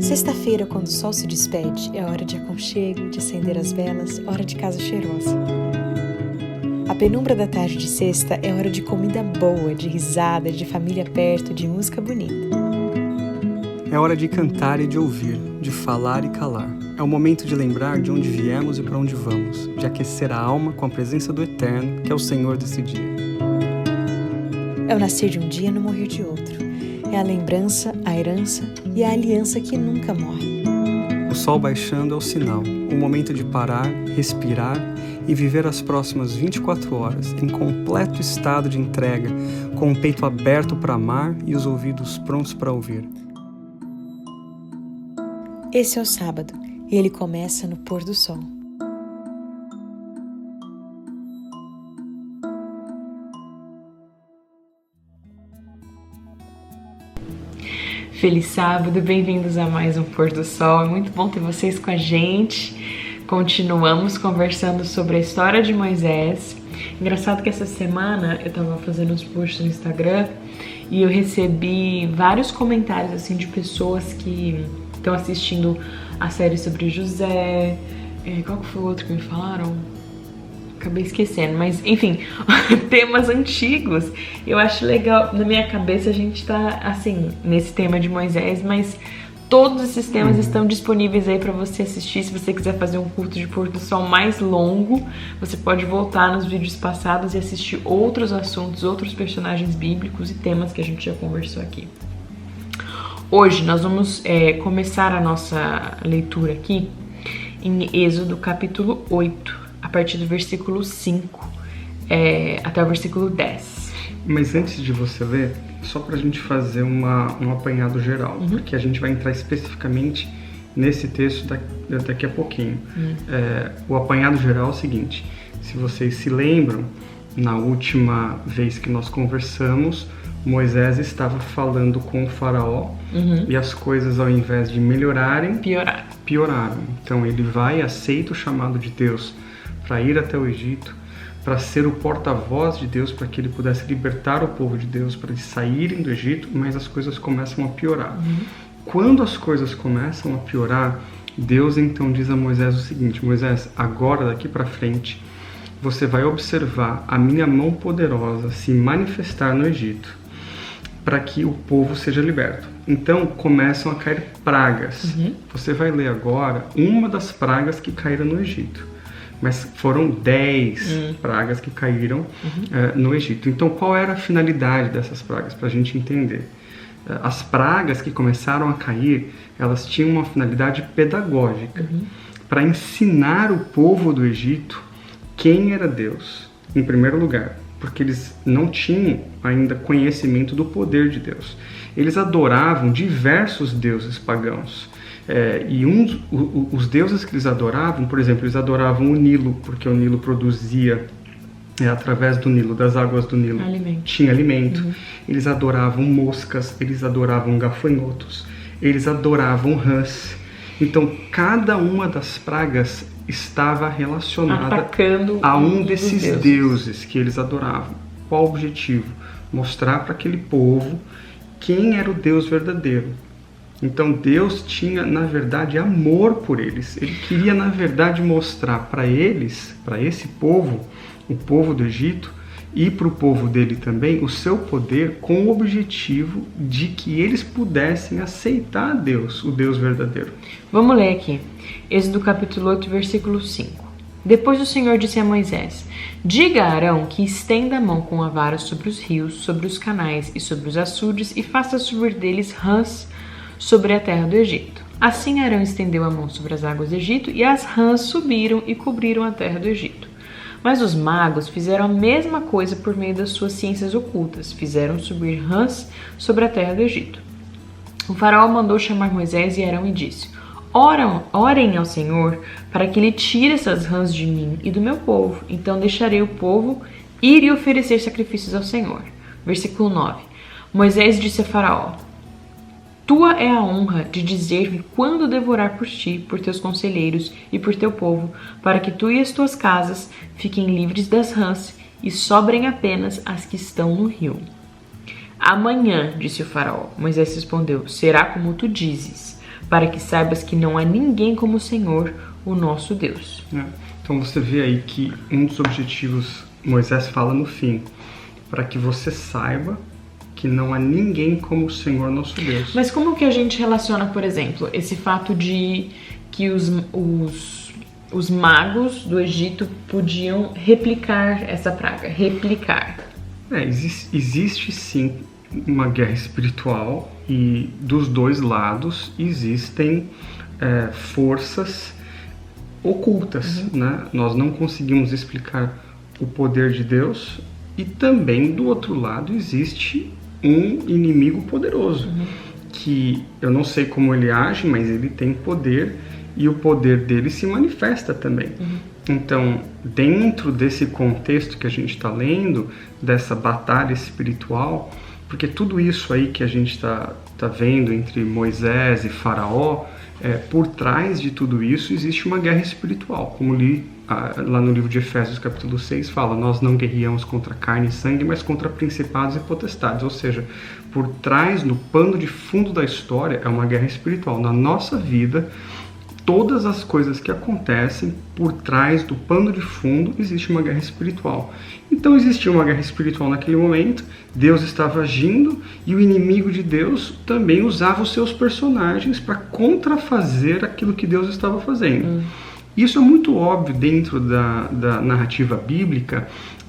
Sexta-feira, quando o sol se despede, é hora de aconchego, de acender as velas, hora de casa cheirosa. A penumbra da tarde de sexta é hora de comida boa, de risada, de família perto, de música bonita. É hora de cantar e de ouvir, de falar e calar. É o momento de lembrar de onde viemos e para onde vamos, de aquecer a alma com a presença do Eterno, que é o Senhor desse dia. É o nascer de um dia e no morrer de outro. É a lembrança, a herança e a aliança que nunca morre. O sol baixando é o sinal, o momento de parar, respirar e viver as próximas 24 horas em completo estado de entrega, com o peito aberto para amar e os ouvidos prontos para ouvir. Esse é o sábado e ele começa no pôr do sol. Feliz sábado, bem-vindos a mais um Pôr do Sol. É muito bom ter vocês com a gente. Continuamos conversando sobre a história de Moisés. Engraçado que essa semana eu tava fazendo uns posts no Instagram e eu recebi vários comentários assim de pessoas que estão assistindo a série sobre José. Qual que foi o outro que me falaram? Acabei esquecendo, mas enfim, temas antigos. Eu acho legal, na minha cabeça a gente tá assim, nesse tema de Moisés, mas todos esses temas estão disponíveis aí pra você assistir. Se você quiser fazer um culto de pôr do sol mais longo, você pode voltar nos vídeos passados e assistir outros assuntos, outros personagens bíblicos e temas que a gente já conversou aqui. Hoje nós vamos começar a nossa leitura aqui em Êxodo capítulo 8. A partir do versículo 5 até o versículo 10. Mas antes de você ler, só pra gente fazer um apanhado geral, porque a gente vai entrar especificamente nesse texto daqui a pouquinho. O apanhado geral é o seguinte: se vocês se lembram, na última vez que nós conversamos, Moisés estava falando com o faraó e as coisas, ao invés de melhorarem, pioraram. Então ele vai, aceita o chamado de Deus para ir até o Egito, para ser o porta-voz de Deus, para que ele pudesse libertar o povo de Deus, para eles saírem do Egito, mas as coisas começam a piorar. Quando as coisas começam a piorar, Deus então diz a Moisés o seguinte: Moisés, agora daqui para frente, você vai observar a minha mão poderosa se manifestar no Egito, para que o povo seja liberto. Então começam a cair pragas. Você vai ler agora uma das pragas que caíram no Egito. Mas foram 10 pragas que caíram no Egito. Então, qual era a finalidade dessas pragas? Para a gente entender. As pragas que começaram a cair, elas tinham uma finalidade pedagógica. Para ensinar o povo do Egito quem era Deus, em primeiro lugar. Porque eles não tinham ainda conhecimento do poder de Deus. Eles adoravam diversos deuses pagãos. Os deuses que eles adoravam, por exemplo, eles adoravam o Nilo, porque o Nilo produzia, através do Nilo, das águas do Nilo, tinha alimento. Eles adoravam moscas, eles adoravam gafanhotos, eles adoravam rãs. Então, cada uma das pragas estava relacionada a um desses deuses que eles adoravam. Qual o objetivo? Mostrar para aquele povo quem era o Deus verdadeiro. Então Deus tinha, na verdade, amor por eles. Ele queria, na verdade, mostrar para eles, para esse povo, o povo do Egito, e para o povo dele também, o seu poder, com o objetivo de que eles pudessem aceitar Deus, o Deus verdadeiro. Vamos ler aqui. Êxodo capítulo 8, versículo 5. Depois o Senhor disse a Moisés: diga a Arão que estenda a mão com a vara sobre os rios, sobre os canais e sobre os açudes, e faça subir deles rãs sobre a terra do Egito. Assim Arão estendeu a mão sobre as águas do Egito, e as rãs subiram e cobriram a terra do Egito. Mas os magos fizeram a mesma coisa por meio das suas ciências ocultas, fizeram subir rãs sobre a terra do Egito. O faraó mandou chamar Moisés e Arão e disse: orem ao Senhor para que ele tire essas rãs de mim e do meu povo. Então deixarei o povo ir e oferecer sacrifícios ao Senhor. Versículo 9. Moisés disse a faraó: tua é a honra de dizer-me quando devorar por ti, por teus conselheiros e por teu povo, para que tu e as tuas casas fiquem livres das rãs e sobrem apenas as que estão no rio. Amanhã, disse o faraó. Moisés respondeu: será como tu dizes. para que saibas que não há ninguém como o Senhor, o nosso Deus. Então você vê aí que um dos objetivos, Moisés fala no fim, para que você saiba que não há ninguém como o Senhor nosso Deus. Mas como que a gente relaciona, por exemplo, esse fato de que os magos do Egito podiam replicar essa praga? Existe sim uma guerra espiritual e dos dois lados existem forças ocultas, né? Nós não conseguimos explicar o poder de Deus e também do outro lado existe um inimigo poderoso que eu não sei como ele age, mas ele tem poder e o poder dele se manifesta também. Então, dentro desse contexto que a gente está lendo, dessa batalha espiritual, porque tudo isso aí que a gente está vendo entre Moisés e Faraó, por trás de tudo isso existe uma guerra espiritual. Como li lá no livro de Efésios, capítulo 6, fala: nós não guerreamos contra carne e sangue, mas contra principados e potestades. Ou seja, por trás, no pano de fundo da história, é uma guerra espiritual. Na nossa vida, todas as coisas que acontecem por trás do pano de fundo, existe uma guerra espiritual. Então existia uma guerra espiritual naquele momento, Deus estava agindo e o inimigo de Deus também usava os seus personagens para contrafazer aquilo que Deus estava fazendo. Isso é muito óbvio dentro da narrativa bíblica.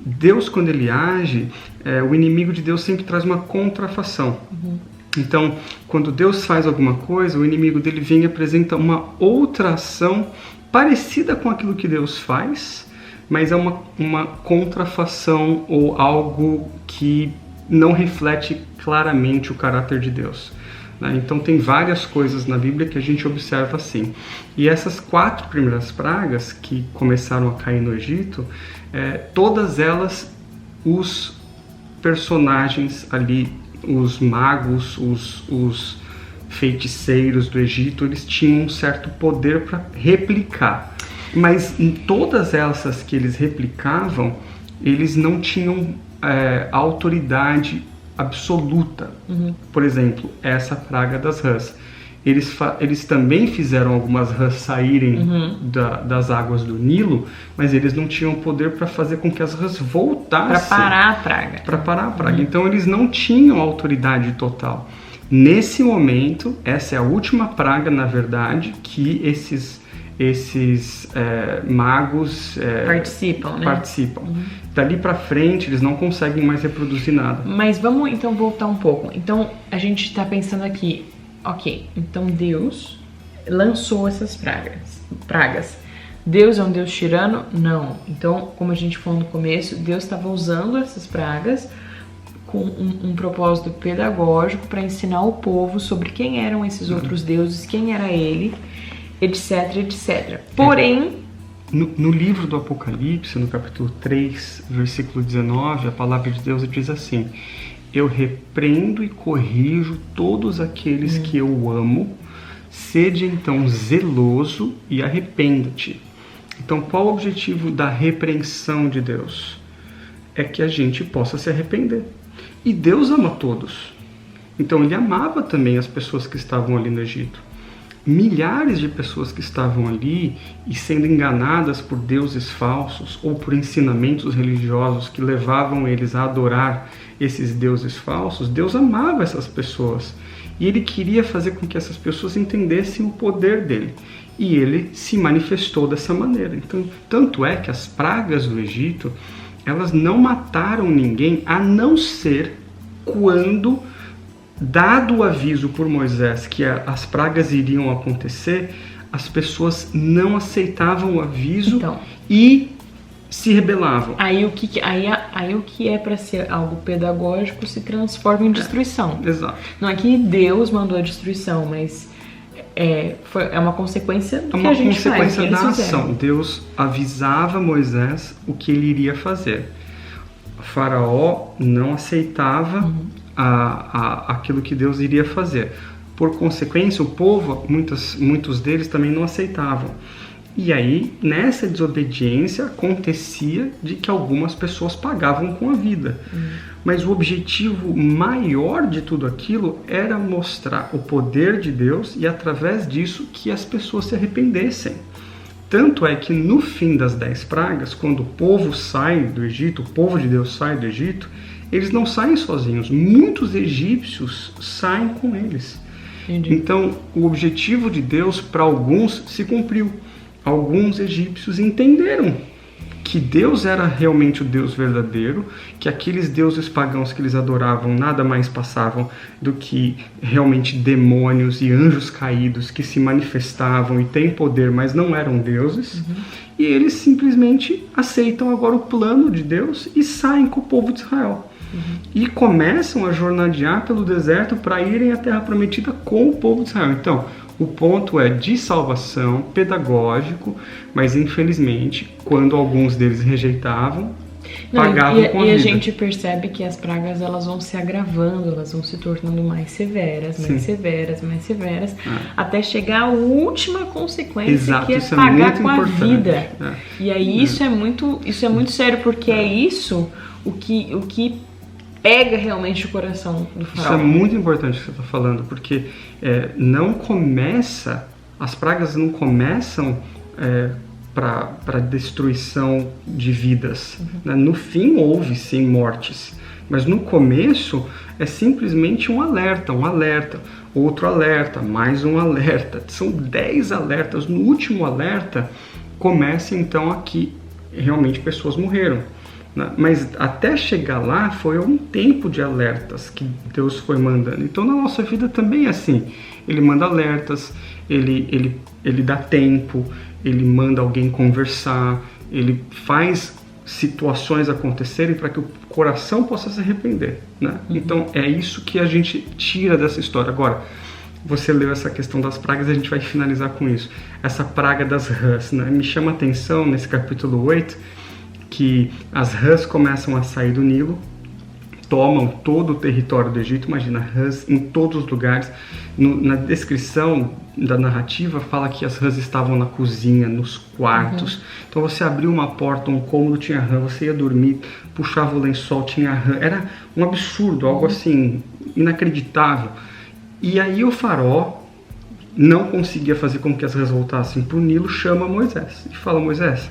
Deus, quando ele age, o inimigo de Deus sempre traz uma contrafação. Então, quando Deus faz alguma coisa, o inimigo dele vem e apresenta uma outra ação parecida com aquilo que Deus faz, mas é uma contrafação ou algo que não reflete claramente o caráter de Deus. Então tem várias coisas na Bíblia que a gente observa assim. E essas 4 primeiras pragas que começaram a cair no Egito, todas elas, os personagens ali, os magos, os feiticeiros do Egito, eles tinham um certo poder para replicar. Mas em todas essas que eles replicavam, eles não tinham autoridade absoluta. Por exemplo, essa praga das rãs. Eles também fizeram algumas rãs saírem das águas do Nilo, mas eles não tinham poder para fazer com que as rãs voltassem. Para parar a praga. Então eles não tinham autoridade total. Nesse momento, essa é a última praga, na verdade, que esses magos participam. Dali para frente, eles não conseguem mais reproduzir nada. Mas vamos então voltar um pouco. Então, a gente está pensando aqui, ok, então Deus lançou essas pragas. Deus é um Deus tirano? Não. Então, como a gente falou no começo, Deus estava usando essas pragas com um propósito pedagógico para ensinar o povo sobre quem eram esses outros deuses, quem era ele, etc, etc. Porém, no livro do Apocalipse, no capítulo 3, versículo 19, a palavra de Deus diz assim: eu repreendo e corrijo todos aqueles que eu amo, sede então zeloso e arrependa-te. Então, qual o objetivo da repreensão de Deus? É que a gente possa se arrepender. E Deus ama todos. Então, ele amava também as pessoas que estavam ali no Egito. Milhares de pessoas que estavam ali e sendo enganadas por deuses falsos ou por ensinamentos religiosos que levavam eles a adorar esses deuses falsos, Deus amava essas pessoas e ele queria fazer com que essas pessoas entendessem o poder dele, e ele se manifestou dessa maneira. Então, tanto é que as pragas do Egito, elas não mataram ninguém, a não ser quando, dado o aviso por Moisés que as pragas iriam acontecer, as pessoas não aceitavam o aviso e se rebelavam. Aí o que é para ser algo pedagógico se transforma em destruição. Exato. Não é que Deus mandou a destruição, mas é uma consequência do que a gente faz. É uma consequência da ação. Deus avisava Moisés o que ele iria fazer. O Faraó não aceitava aquilo que Deus iria fazer. Por consequência, o povo, muitos deles também não aceitavam. E aí, nessa desobediência, acontecia de que algumas pessoas pagavam com a vida. Mas o objetivo maior de tudo aquilo era mostrar o poder de Deus e, através disso, que as pessoas se arrependessem. Tanto é que no fim das 10 pragas, quando o povo sai do Egito, o povo de Deus sai do Egito, eles não saem sozinhos. Muitos egípcios saem com eles. Entendi. Então, o objetivo de Deus para alguns se cumpriu. Alguns egípcios entenderam que Deus era realmente o Deus verdadeiro, que aqueles deuses pagãos que eles adoravam nada mais passavam do que realmente demônios e anjos caídos que se manifestavam e têm poder, mas não eram deuses. E eles simplesmente aceitam agora o plano de Deus e saem com o povo de Israel. E começam a jornadear pelo deserto para irem à Terra Prometida com o povo de Israel. Então, o ponto é de salvação, pedagógico, mas infelizmente, quando alguns deles rejeitavam, pagavam com a vida. E a gente percebe que as pragas elas vão se agravando, elas vão se tornando mais severas, mais severas, até chegar à última consequência, que é pagar com a vida. E aí isso é muito sério, porque é isso o que pega realmente o coração do faraó. Isso é muito importante o que você está falando, porque as pragas não começam para destruição de vidas. Né? No fim houve sim mortes, mas no começo é simplesmente um alerta, outro alerta, mais um alerta. São 10 alertas. No último alerta começa então aqui realmente pessoas morreram. Mas até chegar lá foi um tempo de alertas que Deus foi mandando. Então na nossa vida também é assim. Ele manda alertas, ele dá tempo, ele manda alguém conversar, ele faz situações acontecerem para que o coração possa se arrepender. Né? Então é isso que a gente tira dessa história. Agora, você leu essa questão das pragas e a gente vai finalizar com isso. Essa praga das rãs, né? Me chama a atenção nesse capítulo 8 que as rãs começam a sair do Nilo, tomam todo o território do Egito. Imagina, rãs em todos os lugares. Na descrição da narrativa fala que as rãs estavam na cozinha, nos quartos. Então você abriu uma porta, um cômodo, tinha rã, você ia dormir, puxava o lençol, tinha rã. Era um absurdo, algo assim, inacreditável. E aí o faraó não conseguia fazer com que as rãs voltassem para o Nilo, chama Moisés e fala: Moisés,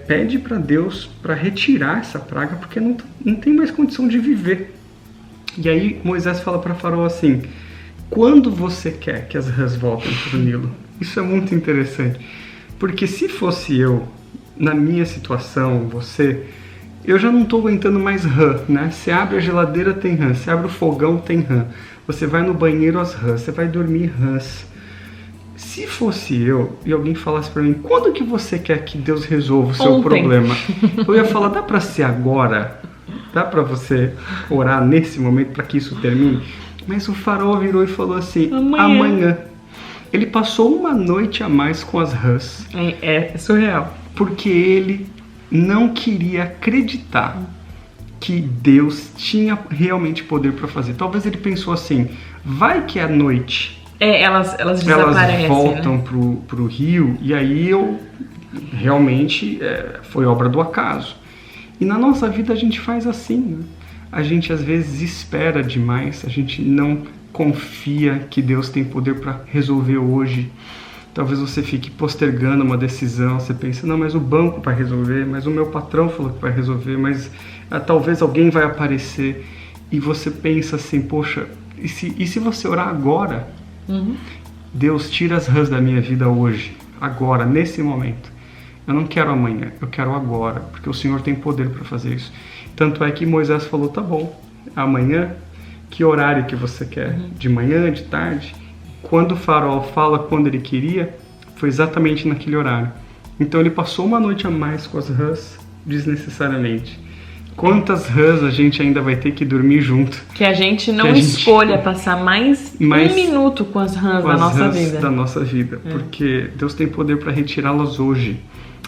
pede para Deus para retirar essa praga, porque não tem mais condição de viver. E aí Moisés fala para Faraó assim: quando você quer que as rãs voltem para o Nilo? Isso é muito interessante, porque se fosse eu, na minha situação, eu já não estou aguentando mais rã, né? Você abre a geladeira, tem rã. Você abre o fogão, tem rã. Você vai no banheiro, as rãs. Você vai dormir, rãs. Se fosse eu e alguém falasse para mim: quando que você quer que Deus resolva o seu problema? Eu ia falar: dá para ser agora? Dá para você orar nesse momento para que isso termine? Mas o faraó virou e falou assim: amanhã. Ele passou uma noite a mais com as rãs. É surreal. Porque ele não queria acreditar que Deus tinha realmente poder para fazer. Talvez ele pensou assim: vai que à noite elas desaparecem, elas voltam, né, pro rio, e aí realmente foi obra do acaso. E na nossa vida a gente faz assim, né? A gente às vezes espera demais, a gente não confia que Deus tem poder para resolver hoje. Talvez você fique postergando uma decisão, você pensa: não, mas o banco vai resolver, mas o meu patrão falou que vai resolver, mas talvez alguém vai aparecer. E você pensa assim: poxa, e se você orar agora? Deus, tira as rãs da minha vida hoje, agora, nesse momento. Eu não quero amanhã, eu quero agora, porque o Senhor tem poder para fazer isso. Tanto é que Moisés falou: tá bom, amanhã, que horário que você quer? De manhã, de tarde? Quando o faraó fala quando ele queria, foi exatamente naquele horário. Então ele passou uma noite a mais com as rãs, desnecessariamente. Quantas rãs a gente ainda vai ter que dormir junto? Que a gente não escolha passar mais um minuto com as rãs da nossa vida. Porque Deus tem poder para retirá-las hoje,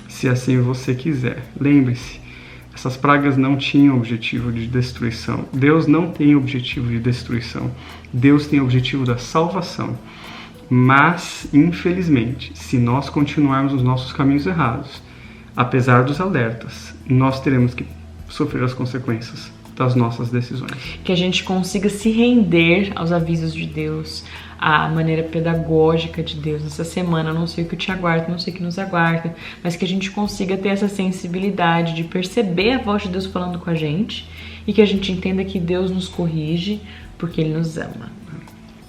se assim você quiser. Lembre-se, essas pragas não tinham objetivo de destruição. Deus não tem objetivo de destruição. Deus tem objetivo da salvação. Mas, infelizmente, se nós continuarmos nos nossos caminhos errados, apesar dos alertas, nós teremos que sofrer as consequências das nossas decisões. Que a gente consiga se render aos avisos de Deus, à maneira pedagógica de Deus nessa semana. Não sei o que te aguarda, não sei o que nos aguarda, mas que a gente consiga ter essa sensibilidade de perceber a voz de Deus falando com a gente e que a gente entenda que Deus nos corrige porque Ele nos ama.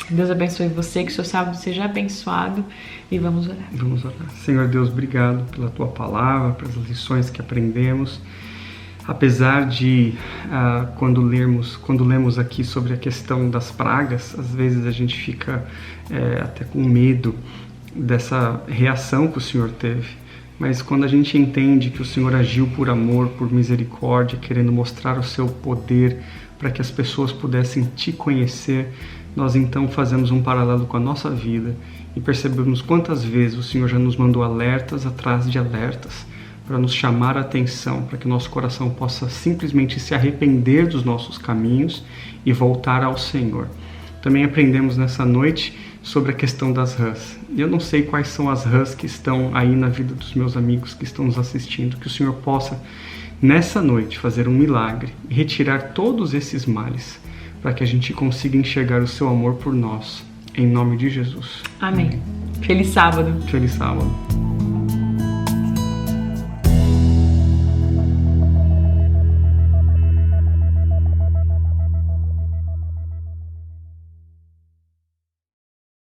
Deus abençoe você, que o seu sábado seja abençoado e vamos orar. Vamos orar. Senhor Deus, obrigado pela Tua palavra, pelas lições que aprendemos. Apesar de, quando lemos aqui sobre a questão das pragas, às vezes a gente fica até com medo dessa reação que o Senhor teve. Mas quando a gente entende que o Senhor agiu por amor, por misericórdia, querendo mostrar o seu poder para que as pessoas pudessem te conhecer, nós então fazemos um paralelo com a nossa vida e percebemos quantas vezes o Senhor já nos mandou alertas atrás de alertas para nos chamar a atenção, para que nosso coração possa simplesmente se arrepender dos nossos caminhos e voltar ao Senhor. Também aprendemos nessa noite sobre a questão das rãs. E eu não sei quais são as rãs que estão aí na vida dos meus amigos que estão nos assistindo, que o Senhor possa, nessa noite, fazer um milagre e retirar todos esses males, para que a gente consiga enxergar o seu amor por nós. Em nome de Jesus. Amém. Feliz sábado. Feliz sábado.